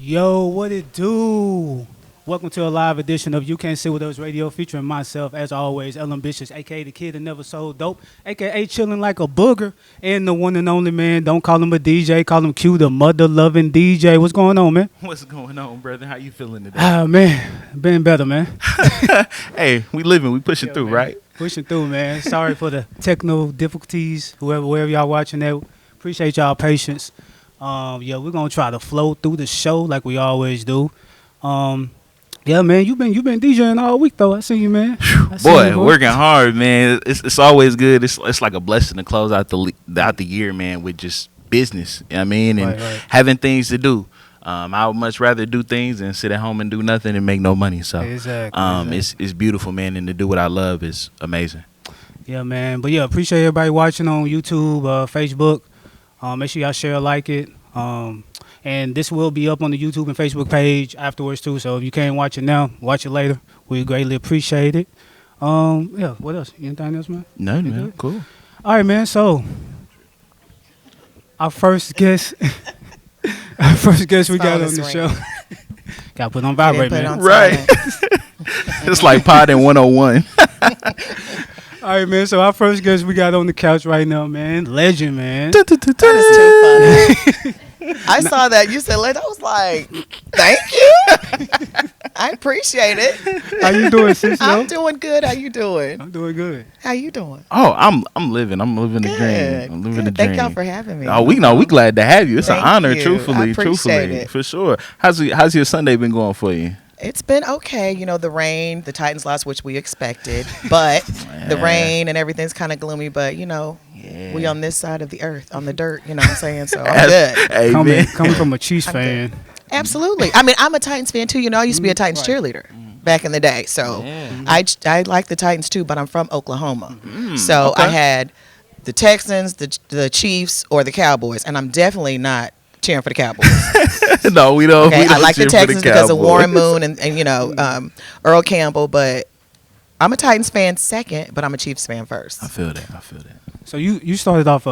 Yo, what it do? Welcome to a live edition of You Can't Sit With Us Radio, featuring myself, as always, El Ambitious, a.k.a. the kid that never sold dope, a.k.a. chilling like a booger, and the one and only man. Don't call him a DJ, call him Q, the mother-loving DJ. What's going on, man? What's going on, brother? How you feeling today? Man, been better, man. Hey, we living, we pushing through, man. right? Pushing through, man. Sorry for the technical difficulties, wherever y'all watching that. Appreciate y'all patience. We're gonna try to flow through the show like we always do. Yeah, man, you been DJing all week though. I see you, man. Boy, working hard, man. It's always good. It's like a blessing to close out the year, man, with just business. You know what I mean, and right. having things to do. I would much rather do things than sit at home and do nothing and make no money. So, exactly. It's beautiful, man, and to do what I love is amazing. Yeah, man. But yeah, appreciate everybody watching on YouTube, Facebook. Make sure y'all share, like it. And this will be up on the YouTube and Facebook page afterwards too. So if you can't watch it now, watch it later. We greatly appreciate it. Yeah. What else? Anything else, man? No, man. Cool. All right, man. So our first guest, we got on the show. Got put on vibrate, man. Right. It's like pod in 101. All right, man. So our first guest we got on the couch right now, man. Legend, man. That is too funny. I saw that. You said legend. I was like, thank you. I appreciate it. How you doing, Sissy? I'm doing good. How you doing? I'm doing good. How you doing? Oh, I'm living. I'm living the dream. I'm living the dream. Thank y'all for having me. Oh, we glad to have you. It's an honor, you. truthfully, it. for sure. How's your Sunday been going for you? It's been okay. You know, the rain, the Titans lost, which we expected, but the rain and everything's kind of gloomy. But you know, we on this side of the earth, on the dirt. You know what I'm saying? So I'm good. Hey, coming from a Chiefs fan. Good. Absolutely. I mean, I'm a Titans fan too. You know, I used to be a Titans cheerleader back in the day. So I like the Titans too, but I'm from Oklahoma. So I had the Texans, the Chiefs, or the Cowboys, and I'm definitely not cheering for the Cowboys. No, we don't. Okay, we don't I like the Texans because of Cowboys. Warren Moon and you know Earl Campbell, but I'm a Titans fan second, but I'm a Chiefs fan first. I feel that. So you started off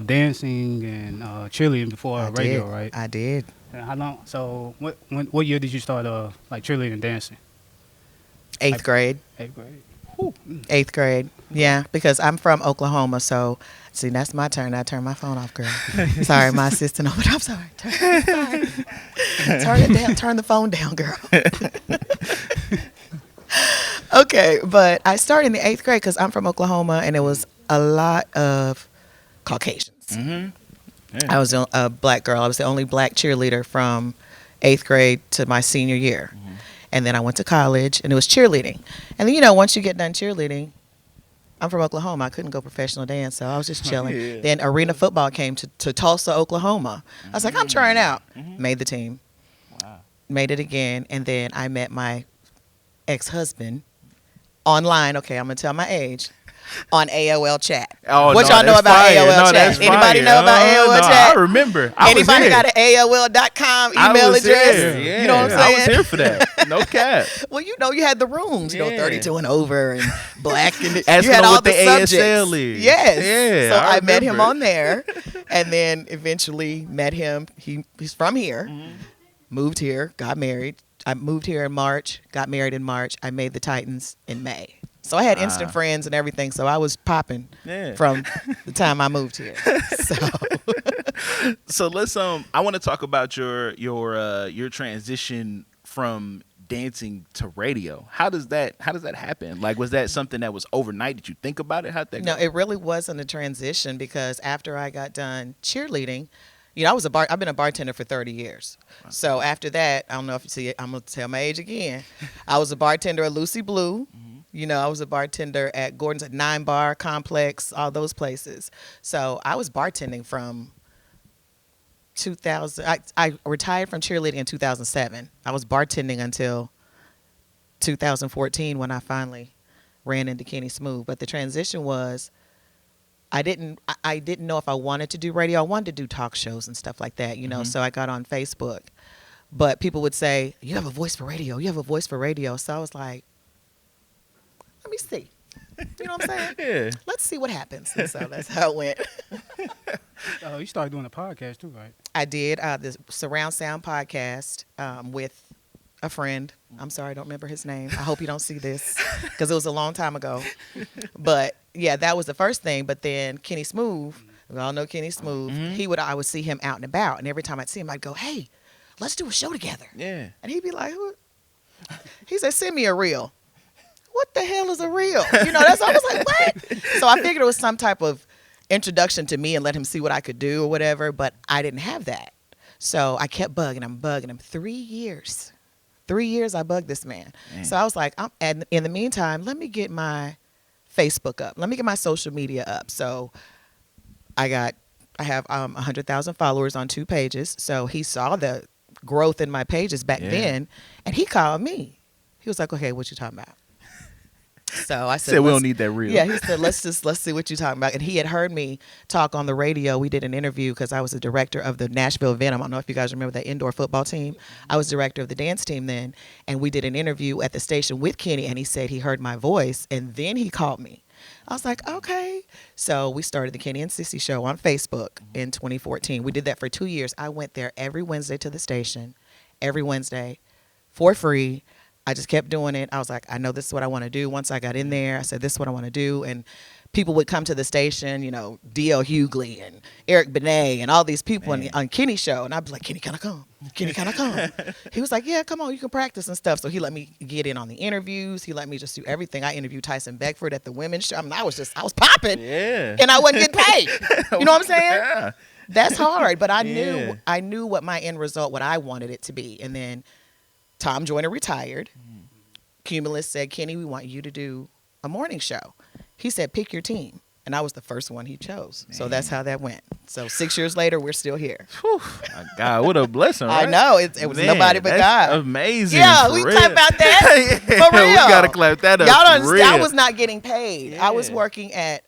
dancing and cheerleading before radio, right? I did. And how long? So what year did you start like cheerleading and dancing? Eighth grade. Eighth grade. Eighth grade. Yeah, because I'm from Oklahoma, so see that's my turn. I turn my phone off, girl. Sorry, my assistant. But I'm sorry. Turn it down. Turn the phone down, girl. Okay, but I started in the eighth grade because I'm from Oklahoma, and it was a lot of Caucasians. Mm-hmm. Yeah. I was a black girl. I was the only black cheerleader from eighth grade to my senior year. Mm-hmm. And then I went to college, and it was cheerleading. And then, you know, once you get done cheerleading, I'm from Oklahoma. I couldn't go professional dance, so I was just chilling. Yeah. Then arena football came to Tulsa, Oklahoma. I was like, I'm trying out. Made the team. Wow. Made it again. And then I met my ex-husband online. Okay, I'm going to tell my age. On AOL chat. Oh, what y'all know about AOL chat? Anybody know about AOL chat? I remember. Anybody got an AOL.com email address? Yeah. You know what I'm saying? I was here for that. No cap. Well, you know, you had the rooms, you know, 32 and over and black. And you had all what the subjects. ASL is. Yes. Yeah, so I met him on there and then eventually met him. He's from here, moved here, got married. I moved here in March, got married in March. I made the Titans in May. So I had instant friends and everything. So I was popping from the time I moved here. So let's I want to talk about your transition from dancing to radio. How does that happen? Like, was that something that was overnight? Did you think about it? How'd that go? No, it really wasn't a transition because after I got done cheerleading, you know, I've been a bartender for 30 years. Wow. So after that, I don't know if you see it, I'm going to tell my age again. I was a bartender at Lucy Blue. You know, I was a bartender at Gordon's at 9 Bar Complex, all those places. So I was bartending from 2000. I retired from cheerleading in 2007. I was bartending until 2014 when I finally ran into Kenny Smooth. But the transition was I didn't know if I wanted to do radio. I wanted to do talk shows and stuff like that, you know. So I got on Facebook. But people would say, you have a voice for radio. You have a voice for radio. So I was like, let me see. You know what I'm saying? Yeah. Let's see what happens. And so that's how it went. Oh, you started doing a podcast too, right? I did the Surround Sound podcast with a friend. I'm sorry, I don't remember his name. I hope you don't see this because it was a long time ago. But yeah, that was the first thing. But then Kenny Smooth, we all know Kenny Smooth. I would see him out and about, and every time I'd see him, I'd go, "Hey, let's do a show together." Yeah. And he'd be like, "Who?" He said, "Send me a reel." What the hell is a reel? I was like, what? So I figured it was some type of introduction to me and let him see what I could do or whatever, but I didn't have that. So I kept bugging him. 3 years. 3 years I bugged this man. So I was like, and in the meantime, let me get my Facebook up. Let me get my social media up. So I have 100,000 followers on 2 pages. So he saw the growth in my pages back then, and he called me. He was like, okay, what you talking about? So I said, we don't need that reel. Yeah, he said, let's see what you're talking about. And he had heard me talk on the radio. We did an interview because I was the director of the Nashville Venom. I don't know if you guys remember that indoor football team. I was director of the dance team then. And we did an interview at the station with Kenny, and he said he heard my voice, and then he called me. I was like, okay. So we started the Kenny and Sissy show on Facebook in 2014. We did that for 2 years. I went there every Wednesday to the station, every Wednesday for free. I just kept doing it. I was like, I know this is what I want to do. Once I got in there, I said, this is what I want to do. And people would come to the station, D.L. Hughley and Eric Benet and all these people on Kenny's show. And I'd be like, Kenny, can I come? Kenny, can I come? He was like, yeah, come on, you can practice and stuff. So he let me get in on the interviews. He let me just do everything. I interviewed Tyson Beckford at the women's show. I mean, I was popping. Yeah. And I wasn't getting paid. You know what I'm saying? Yeah. That's hard. But I knew what my end result, what I wanted it to be. And then Tom Joyner retired. Cumulus said, Kenny, we want you to do a morning show. He said, pick your team. And I was the first one he chose. So that's how that went. So 6 years later, we're still here. Whew. My God, what a blessing, right? I know. It was nobody but God. Amazing. Yeah, we clap about that. For real. We got to clap that up. Y'all don't understand. Real. I was not getting paid. Yeah.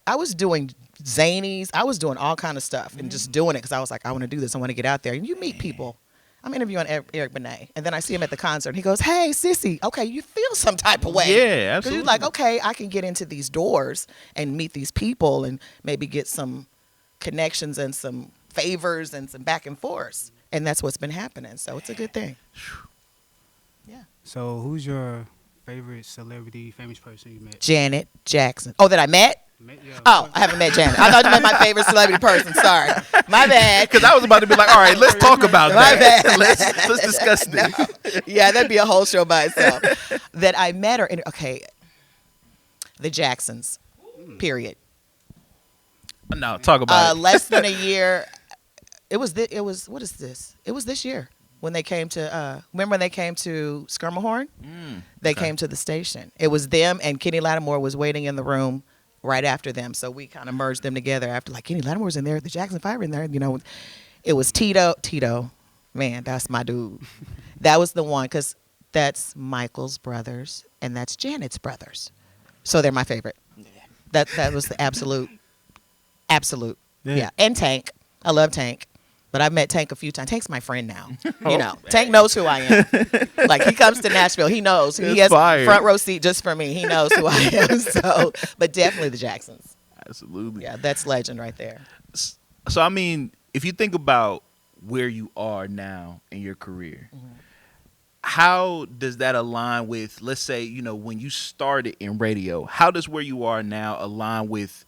I was doing zanies. I was doing all kind of stuff and just doing it because I was like, I want to do this. I want to get out there. And you meet people. I'm interviewing Eric Benet, and then I see him at the concert. He goes, hey, Sissy, okay, you feel some type of way. Yeah, absolutely. Because you're like, okay, I can get into these doors and meet these people and maybe get some connections and some favors and some back and forth. And that's what's been happening. So it's a good thing. Yeah. So who's your favorite celebrity, famous person you met? Janet Jackson. Oh, that I met? Yeah. Oh, I haven't met Janet. I thought you meant my favorite celebrity person. Sorry. My bad. Because I was about to be like, all right, let's talk about My that. bad. let's discuss this. No. Yeah, that'd be a whole show by itself. That I met her in, the Jacksons, period. No, talk about it. Less than a year. What is this? It was this year when they came to, remember when they came to Skirmahorn? They came to the station. It was them, and Kenny Lattimore was waiting in the room right after them. So we kind of merged them together after, like, Kenny Lattimore's in there, the Jackson 5 in there. It was Tito. Man, that's my dude. That was the one, because that's Michael's brothers, and that's Janet's brothers. So they're my favorite. That was the absolute. Yeah. And Tank. I love Tank. But I've met Tank a few times. Tank's my friend now. Tank knows who I am. Like, he comes to Nashville. He knows. He has front row seat just for me. He knows who I am. So, but definitely the Jacksons. Absolutely. Yeah, that's legend right there. So, I mean, if you think about where you are now in your career, how does that align with, let's say, when you started in radio, how does where you are now align with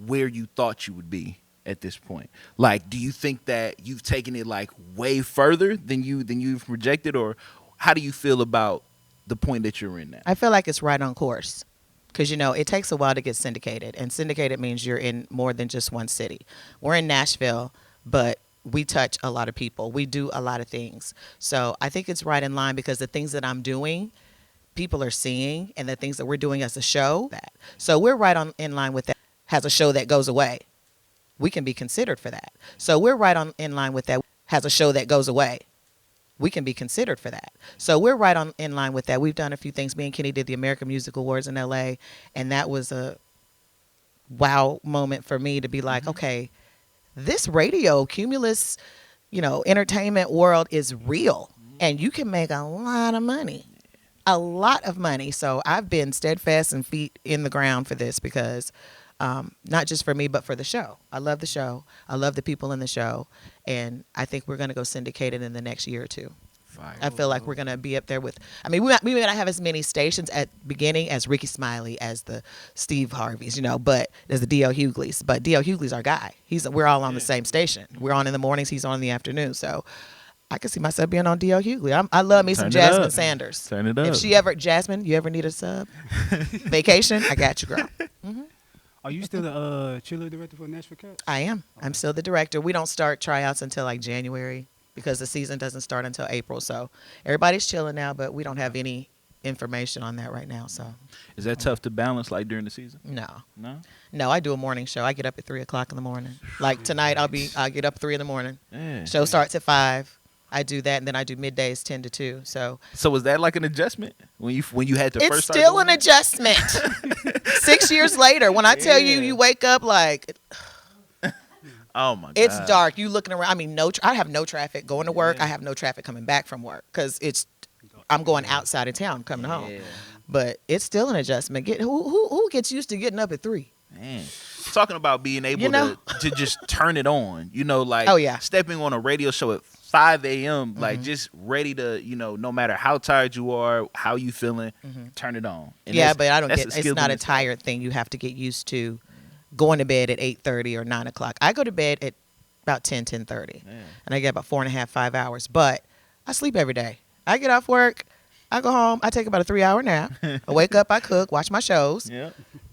where you thought you would be at this point? Like, do you think that you've taken it like way further than you've projected, or how do you feel about the point that you're in now? I feel like it's right on course because, it takes a while to get syndicated, and syndicated means you're in more than just one city. We're in Nashville, but we touch a lot of people. We do a lot of things. So I think it's right in line because the things that I'm doing, people are seeing, and the things that we're doing as a show. So we're right in line with that. Has a show that goes away, we can be considered for that. So we're right in line with that. Has a show that goes away, we can be considered for that. So we're right in line with that. We've done a few things. Me and Kenny did the American Music Awards in LA, and that was a wow moment for me to be like, okay, this radio Cumulus, entertainment world is real, and you can make a lot of money. A lot of money. So I've been steadfast and feet in the ground for this because not just for me, but for the show. I love the show. I love the people in the show. And I think we're going to go syndicated in the next year or two. Fire. I feel like we're going to be up there with, I mean, we may not have as many stations at beginning as Ricky Smiley, as the Steve Harveys, but as the D.L. Hughley's. But D.L. Hughley's our guy. We're all on the same station. We're on in the mornings. He's on in the afternoon. So I can see myself being on D.L. Hughley. I love me some Jasmine Sanders. Turn it up. If Jasmine, you ever need a sub? Vacation? I got you, girl. Mm-hmm. Are you still the cheerleader director for Nashville Cats? I am. Okay. I'm still the director. We don't start tryouts until like January because the season doesn't start until April. So everybody's chilling now, but we don't have any information on that right now. So is that tough to balance like during the season? No, I do a morning show. I get up at 3:00 in the morning. Like tonight, I'll get up 3 in the morning. Yeah. Show starts at 5. I do that, and then I do middays 10 to 2. So was that like an adjustment when you had to it's first start? It's still an adjustment. 6 years later, when I tell you, you wake up like, oh my God, it's dark. You looking around. I mean, I have no traffic going to work. I have no traffic coming back from work because I'm going outside of town coming home. But it's still an adjustment. Who gets used to getting up at 3? Man, talking about being able to just turn it on, stepping on a radio show at 5 a.m., like just ready to, no matter how tired you are, how you feeling, turn it on. And but I don't it's not a tired thing. You have to get used to going to bed at 8:30 or 9 o'clock. I go to bed at about 10:30, and I get about 4.5, 5 hours, but I sleep every day. I get off work, I go home, I take about a 3-hour nap. I wake up, I cook, watch my shows,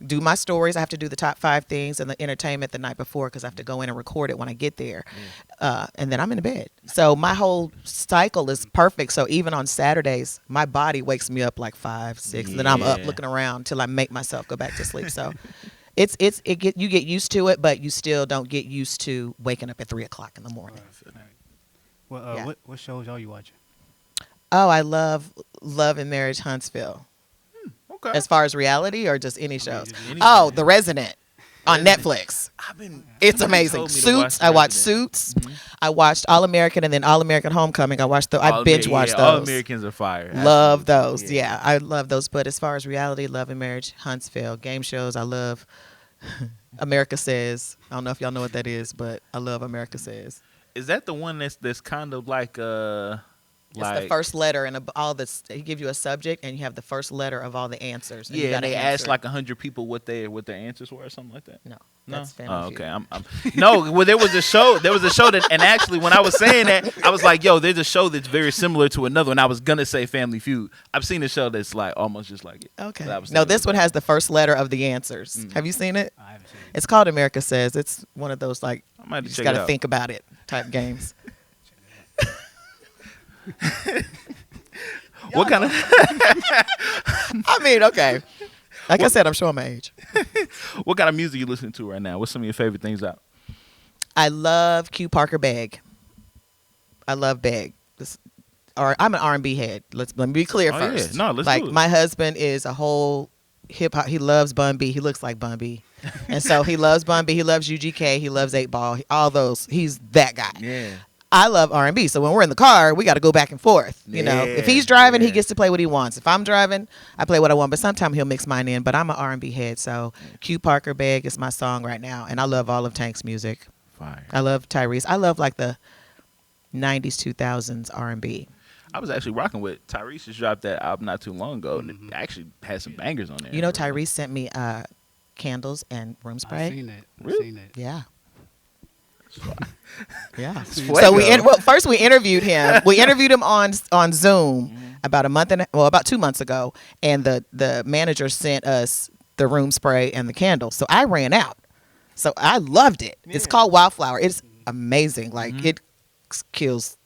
do my stories. I have to do the top 5 things and the entertainment the night before because I have to go in and record it when I get there. And then I'm in bed. So my whole cycle is perfect. So even on Saturdays, my body wakes me up like 5, 6, and then I'm up looking around till I make myself go back to sleep. So you get used to it, but you still don't get used to waking up at 3:00 in the morning. Well, what shows are you watching? Oh, I love Love and Marriage Huntsville. Okay. As far as reality or just any shows? Anything. The Resident on Netflix. It's amazing. Suits. I watched Suits. Mm-hmm. I watched All American and then All American Homecoming. I binge watched those. All Americans are fire. Love those. Yeah, I love those. But as far as reality, Love and Marriage Huntsville. Game shows, I love America Says. I don't know if y'all know what that is, but I love America Says. Is that the one that's kind of like it's the first letter and all this. He give you a subject and you have the first letter of all the answers. And and they asked like 100 people what their answers were or something like that. No, that's Family Feud. Okay. No, well, there was a show that, and actually when I was saying that, I was like, yo, there's a show that's very similar to another one. I was gonna say Family Feud. I've seen a show that's like almost just like it. Okay. No, this one has the first letter of the answers. Mm-hmm. Have you seen it? I haven't seen it. It's called America Says. It's one of those like you just got to think about it type games. What kind of? I mean, okay. I said, I'm showing my age. What kind of music you listening to right now? What's some of your favorite things out? I love Q Parker Begg. I love Begg. I'm an R&B head. Let me be clear first. Yeah. No, let's like do it. My husband is a whole hip hop. He loves Bun B. He looks like Bun B. And so he loves Bun B. He loves UGK. He loves 8 Ball. All those. He's that guy. Yeah. I love R&B. So when we're in the car, we got to go back and forth. You know, if he's driving, he gets to play what he wants. If I'm driving, I play what I want. But sometimes he'll mix mine in. But I'm an R&B head. So Q Parker Begg is my song right now. And I love all of Tank's music. Fire. I love Tyrese. I love like the 90s, 2000s R&B. I was actually rocking with Tyrese. Just dropped that album not too long ago. And it actually had some bangers on there. You know, Tyrese sent me candles and room spray. I've seen that. Really? I've seen that. Yeah. Yeah. So first we interviewed him. We interviewed him on Zoom about 2 months ago, and the manager sent us the room spray and the candles. So I ran out. So I loved it. Yeah. It's called Wildflower. It's amazing. Like it kills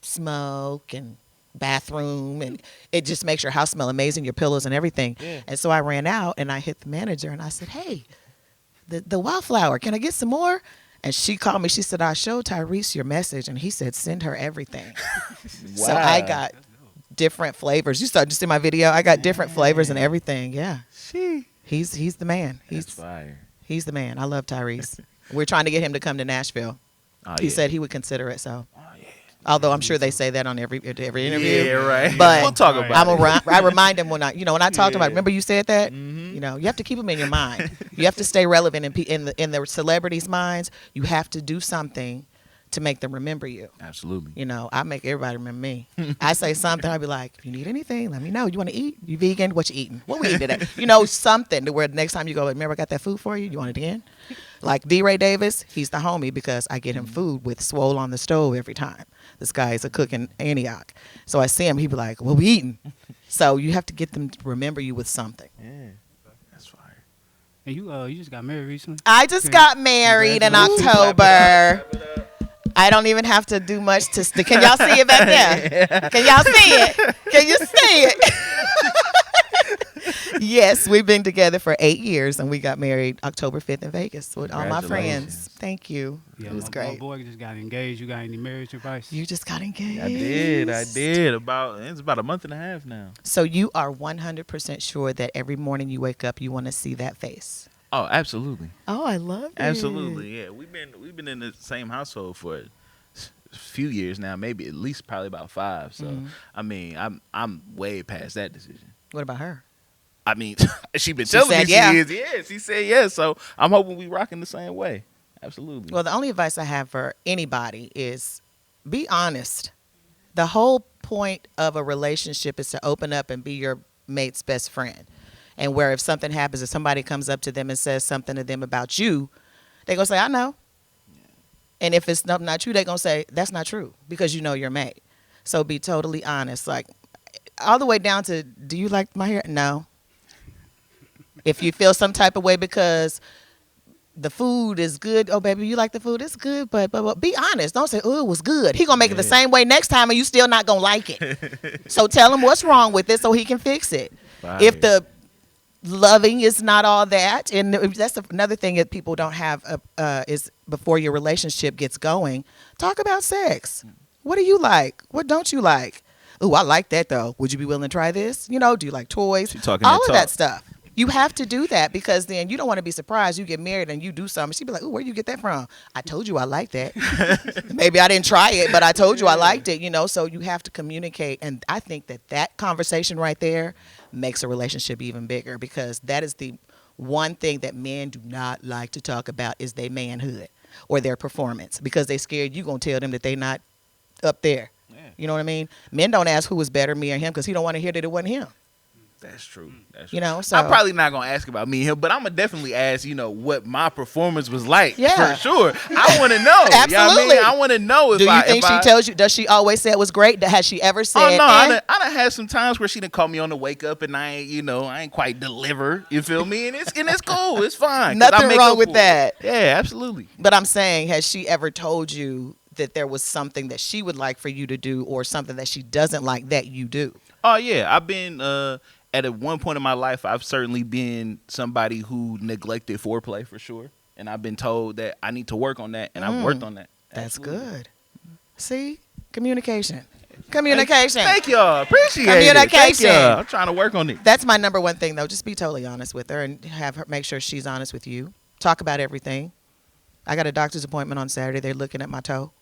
smoke and bathroom, and it just makes your house smell amazing, your pillows and everything. Yeah. And so I ran out and I hit the manager and I said, "Hey, the Wildflower, can I get some more?" And she called me. She said, "I showed Tyrese your message, and he said send her everything." Wow. So I got different flavors. You saw just in my video. I got different flavors and everything. Yeah, he's the man. He's fire. He's the man. I love Tyrese. We're trying to get him to come to Nashville. He said he would consider it. So, Although I'm sure they say that on every interview. Yeah, right. But we'll talk Right. about it. I remind them when I talk to them. Yeah. Remember you said that. Mhm. You know, you have to keep them in your mind. You have to stay relevant in the celebrities' minds. You have to do something to make them remember you. Absolutely. You know, I make everybody remember me. I say something, I'll be like, if you need anything, let me know. You want to eat? You vegan? What you eating? What we eating today? You know, something to where the next time you go, remember I got that food for you? You want it again? Like D. Ray Davis, he's the homie because I get him food with swole on the stove every time. This guy is a cook in Antioch. So I see him, he be like, what we eating? So you have to get them to remember you with something. Yeah. That's fire. And you just got married recently. I just got married in October. I don't even have to do much to. Can y'all see it back there? Can y'all see it? Can you see it? Yes, we've been together for 8 years, and we got married October 5th in Vegas with all my friends. Thank you. Yeah, It was my great. boy just got engaged. You got any marriage advice? You just got engaged. I did. It's about a month and a half now. So you are 100% sure that every morning you wake up, you want to see that face. Oh, absolutely. Oh, I love it. Absolutely. Yeah. We've been in the same household for a few years now, maybe at least probably about 5. So I mean, I'm way past that decision. What about her? I mean, she been telling said me yeah. she is. Yeah, she said yes. So I'm hoping we rocking the same way. Absolutely. Well, the only advice I have for anybody is be honest. The whole point of a relationship is to open up and be your mate's best friend. And where if something happens, if somebody comes up to them and says something to them about you, they going to say, I know. And if it's not true, they going to say, that's not true because you know your mate. So be totally honest. Like all the way down to, do you like my hair? No. If you feel some type of way because the food is good, oh baby, you like the food? It's good, but be honest. Don't say, oh, it was good. He gonna make it the same way next time, and you still not gonna like it. So tell him what's wrong with it so he can fix it. Fire. If the loving is not all that, and that's another thing that people don't have is before your relationship gets going, talk about sex. What do you like? What don't you like? Oh, I like that though. Would you be willing to try this? You know, do you like toys? She talking all that of that talk. stuff. You have to do that because then you don't want to be surprised. You get married and you do something. She'd be like, "Ooh, where you get that from?" I told you I liked that. Maybe I didn't try it, but I told you I liked it. You know, so you have to communicate. And I think that conversation right there makes a relationship even bigger because that is the one thing that men do not like to talk about is their manhood or their performance because they scared you gonna tell them that they not up there. Yeah. You know what I mean? Men don't ask who was better, me or him, because he don't want to hear that it wasn't him. That's true. That's You true. know, so I'm probably not gonna ask about me and him, but I'm gonna definitely ask, what my performance was like. Yeah. For sure. I want to know. You know what I mean? Absolutely. I want to know if do you I, think if she I, tells you? Does she always say it was great? Has she ever said? Oh no, eh? I done had some times where she done call me on the wake up and I ain't, I ain't quite deliver. You feel me? And it's cool. It's fine. 'Cause I Nothing make wrong up with for it. that. Yeah, absolutely. But I'm saying, has she ever told you that there was something that she would like for you to do, or something that she doesn't like that you do? Oh yeah, I've been at one point in my life, I've certainly been somebody who neglected foreplay for sure, and I've been told that I need to work on that, and I've worked on that. That's Absolutely. good. See, communication. Communication. Thank y'all. Appreciate it. Thank Communication. y'all. I'm trying to work on it. That's my number one thing, though. Just be totally honest with her and have her make sure she's honest with you. Talk about everything. I got a doctor's appointment on Saturday. They're looking at my toe.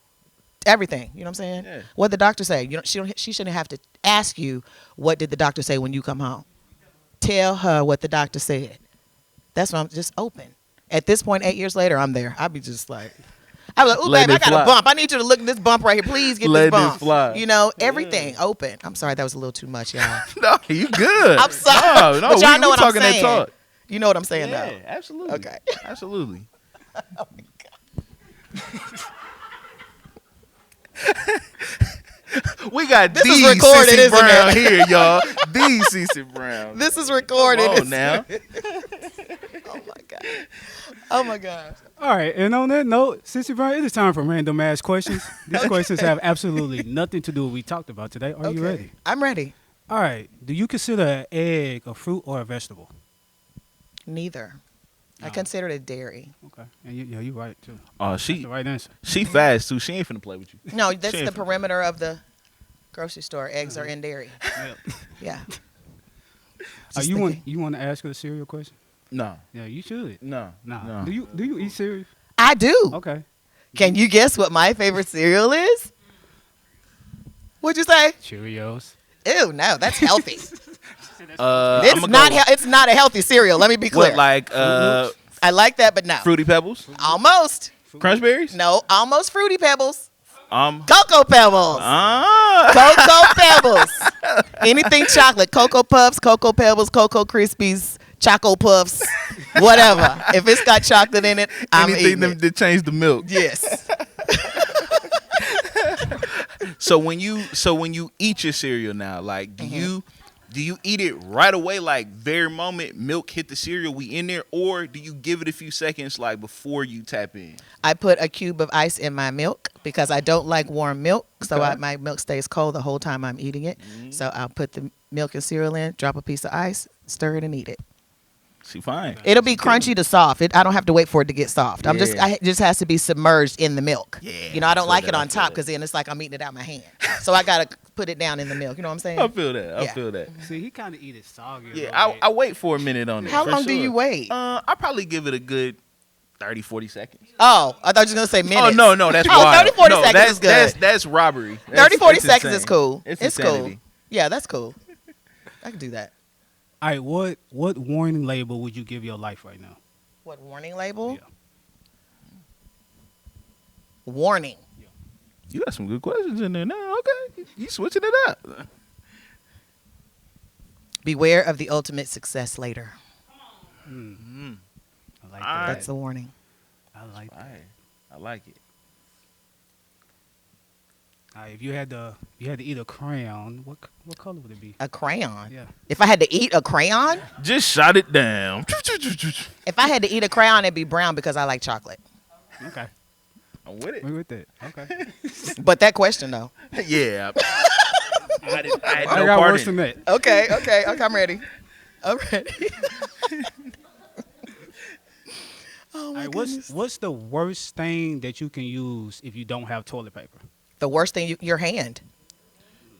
Everything. You know what I'm saying? Yeah. What the doctor say? She shouldn't have to ask you, what did the doctor say when you come home? Tell her what the doctor said. That's why I'm just open. At this point, 8 years later, I'm there. I'll be just like, I was like, ooh, Let babe, I it got fly. a bump. I need you to look at this bump right here. Please get Let this it bump. fly. Everything open. I'm sorry, that was a little too much, y'all. No, you good. I'm sorry. No, But y'all know we what I'm talking that saying. talk. You know what I'm saying, Yeah, though. absolutely. Okay. Absolutely. Oh, my We got This the is recorded, Sissy isn't Brown it? here, y'all. The Sissy Brown. This is recorded. Come on isn't now. it? Oh, my God. Oh, my gosh. All right, and on that note, Sissy Brown, it is time for random ass questions. These questions have absolutely nothing to do with what we talked about today. Are you ready? I'm ready. All right. Do you consider an egg a fruit or a vegetable? Neither. I No. consider it dairy. Okay. And you're right too. Oh, That's she the right answer. fast too. She ain't finna play with you. No, that's Shame. the perimeter of the grocery store. Eggs are in dairy. Yeah. Just You thinking. want to ask her a cereal question? No, Yeah, you should. no, Nah. no. Do you eat cereal? I do. Okay. Can you guess what my favorite cereal is? What'd you say? Cheerios. Ew, no, that's healthy. I'ma It's not a healthy cereal. Let me be clear. What, like I like that, but no. Fruity Pebbles, Almost. Crunch Berries? No, almost Fruity Pebbles. Um. Cocoa Pebbles. Ah. Cocoa Pebbles. Anything chocolate. Cocoa Puffs, Cocoa Pebbles, Cocoa Krispies, Choco Puffs, whatever. If it's got chocolate in it, I'm Anything eating it. that change the milk. Yes. So when you eat your cereal now, like do you eat it right away, like very moment milk hit the cereal, we in there, or do you give it a few seconds, like before you tap in? I put a cube of ice in my milk because I don't like warm milk, so Okay. my milk stays cold the whole time I'm eating it. So I'll put the milk and cereal in, drop a piece of ice, stir it, and eat it. See, fine. It'll be crunchy to soft. I don't have to wait for it to get soft. Yeah. It just has to be submerged in the milk. Yeah, You know, I don't I like feel it that, on I feel top that. because then it's like I'm eating it out my hand. So I gotta put it down in the milk. You know what I'm saying? I feel that. I Yeah. feel that. See, he kind of eat it soggy. a Yeah, little bit. I wait for a minute on it. How for long do sure. you wait? I probably give it a good 30, 40 seconds. Oh, I thought you were gonna say minutes. Oh no, that's Oh, wild. 30, 40 no, seconds that's, is good. That's robbery. 30, 40 that's seconds insane. is cool. It's cool. insanity. Yeah, that's cool. I can do that. All right, what warning label would you give your life right now? What warning label? Yeah. Warning. You got some good questions in there now. Okay, you switching it up. Beware of the ultimate success later. I like All right. that. That's the warning. I like that. I like it. All right, if you had to eat a crayon, what color would it be? A crayon. Yeah. If I had to eat a crayon, Just shot it down. if I had to eat a crayon, it'd be brown because I like chocolate. Okay. I'm with it. We with that. Okay. But that question though. Yeah. I had I no got part worse in than it. that. Okay, I'm ready. I'm ready. Oh All my right, goodness. what's the worst thing that you can use if you don't have toilet paper? The worst thing, your hand.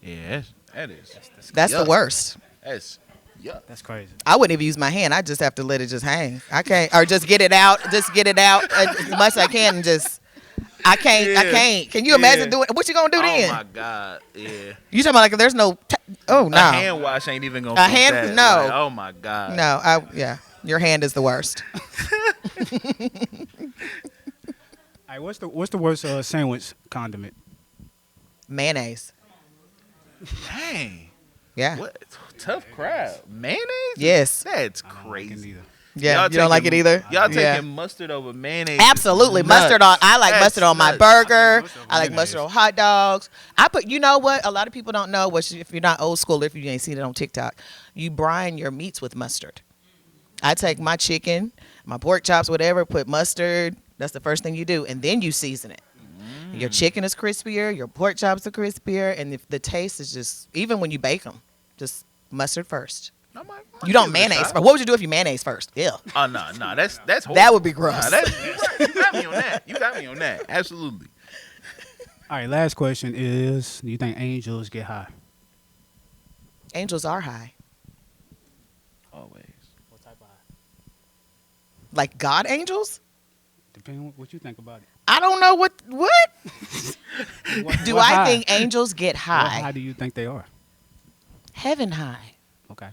Yeah, that is. That's the Yuck. worst. That's yuck. That's crazy. I wouldn't even use my hand. I just have to let it just hang. I can't, or just get it out. Just get it out as much as I can, and just. I can't. Yeah. Can you imagine Yeah. doing? What you gonna do Oh then? my god. Yeah. You talking about like if there's no? Oh no. A hand wash ain't even gonna. A fix hand- that. no. Like, oh my god. No. Yeah. Your hand is the worst. All right, what's the worst sandwich condiment? Mayonnaise. Dang. Yeah. What tough crowd. Mayonnaise? Yes. That's I don't like it crazy. either. Yeah. Y'all You don't like it taking- either. Y'all taking Yeah. mustard over mayonnaise? Absolutely. is nuts. Mustard on. I like That's mustard on my nuts. burger. mustard on I like mayonnaise. mustard on hot dogs. I put. You know what? A lot of people don't know. Which if you're not old school, if you ain't seen it on TikTok, you brine your meats with mustard. I take my chicken, my pork chops, whatever. Put mustard. That's the first thing you do, and then you season it. Your chicken is crispier. Your pork chops are crispier, and if the taste is just even when you bake them, just mustard first. I might You don't give it a mayonnaise. shot. But what would you do if you mayonnaise first? Ew. Oh no, that's horrible. That would be gross. Nah, you got me on that. You got me on that. Absolutely. All right, last question is: do you think angels get high? Angels are high. Always. What type of high? Like God angels? Depending on what you think about it. I don't know what What- do what I high? think angels get What high? high do you think they are? Heaven high. Okay.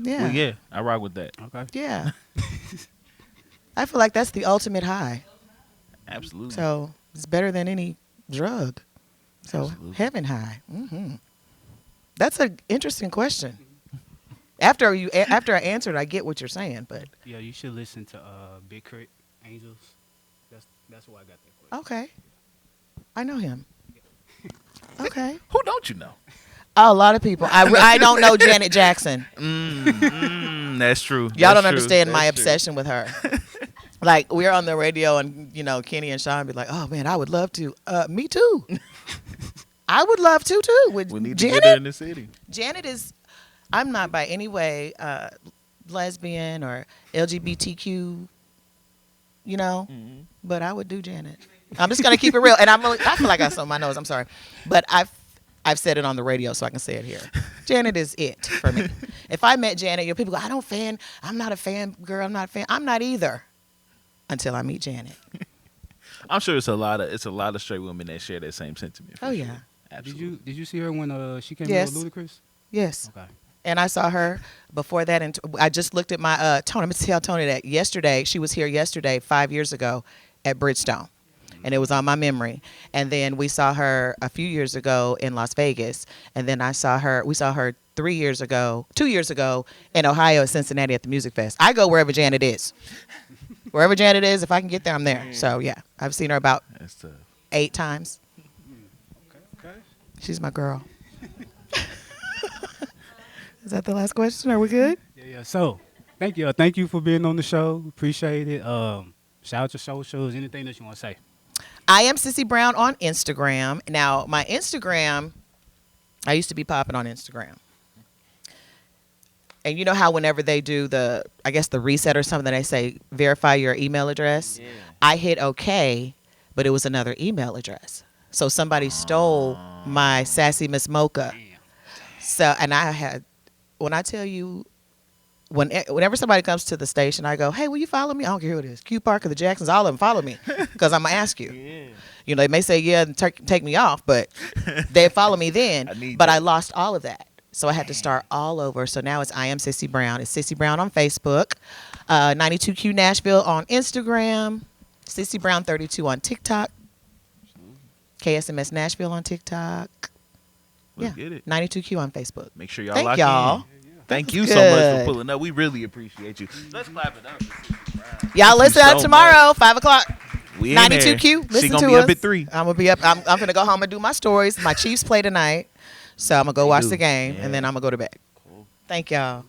Yeah. Well, yeah, I rock with that. Okay. Yeah. I feel like that's the ultimate high. Absolutely. So it's better than any drug. So Absolutely. heaven high. That's an interesting question. After I answered, I get what you're saying, but Yeah, you should listen to Big Crit Angels. That's why I got that question. okay. I know him. Okay. Who don't you know? Oh, a lot of people. I don't know Janet Jackson. That's true. Y'all That's don't true. understand my That's true. obsession with her. Like we're on the radio, and Kenny and Sean be like, "Oh man, I would love to." Me too. I would love to too. With We need to Janet. get her in the city. Janet is. I'm not by any way lesbian or LGBTQ. But I would do Janet. I'm just gonna keep it real, and I feel like I saw my nose. I'm sorry, but I've said it on the radio, so I can say it here. Janet is it for me. If I met Janet, people go, I'm not a fan girl. I'm not a fan. I'm not either until I meet Janet. I'm sure it's a lot of straight women that share that same sentiment. for Oh sure. yeah. Absolutely. Did you see her when she came Yes. in with Ludacris? Yes. Okay. And I saw her before that, and I just looked at my Tony. I'm gonna tell Tony that yesterday she was here yesterday, 5 years ago, at Bridgestone, and it was on my memory. And then we saw her a few years ago in Las Vegas, and then we saw her 2 years ago in Ohio at Cincinnati at the Music Fest. I go wherever Janet is. Wherever Janet is, if I can get there, I'm there. So yeah, I've seen her about That's tough. 8 times. Okay. She's my girl. Is that the last question? Are we good? Yeah. So, thank you. Thank you for being on the show. Appreciate it. Shout out to socials. Anything that you want to say? I am Sissy Brown on Instagram. Now, my Instagram, I used to be popping on Instagram. And you know how whenever they do the reset or something, they say verify your email address? Yeah. I hit OK, but it was another email address. So somebody stole my Sassy Miss Mocha. So, and when I tell you, whenever somebody comes to the station, I go, hey, will you follow me? I don't care who it is. Q Parker, the Jacksons, all of them follow me because I'm going to ask you. Yeah. You know, they may say, yeah, and take me off, but they follow me then. I lost all of that. So I had to start all over. So now it's I Am Sissy Brown. It's Sissy Brown on Facebook, 92Q Nashville on Instagram, Sissy Brown 32 on TikTok, KSMS Nashville on TikTok. Let's get it. 92Q on Facebook. Make sure y'all Thank lock y'all. in. Thank This you is so much good. for pulling up. We really appreciate you. Let's clap it up for Sissy Brown. Y'all listen Thank you out so tomorrow, much. 5 o'clock. We in there. 92Q. Listen She gonna to be us. up at 3. I'm gonna be up. I'm gonna go home and do my stories. My Chiefs play tonight, so I'm gonna go watch do. the game Yeah. and then I'm gonna go to bed. Cool. Thank y'all.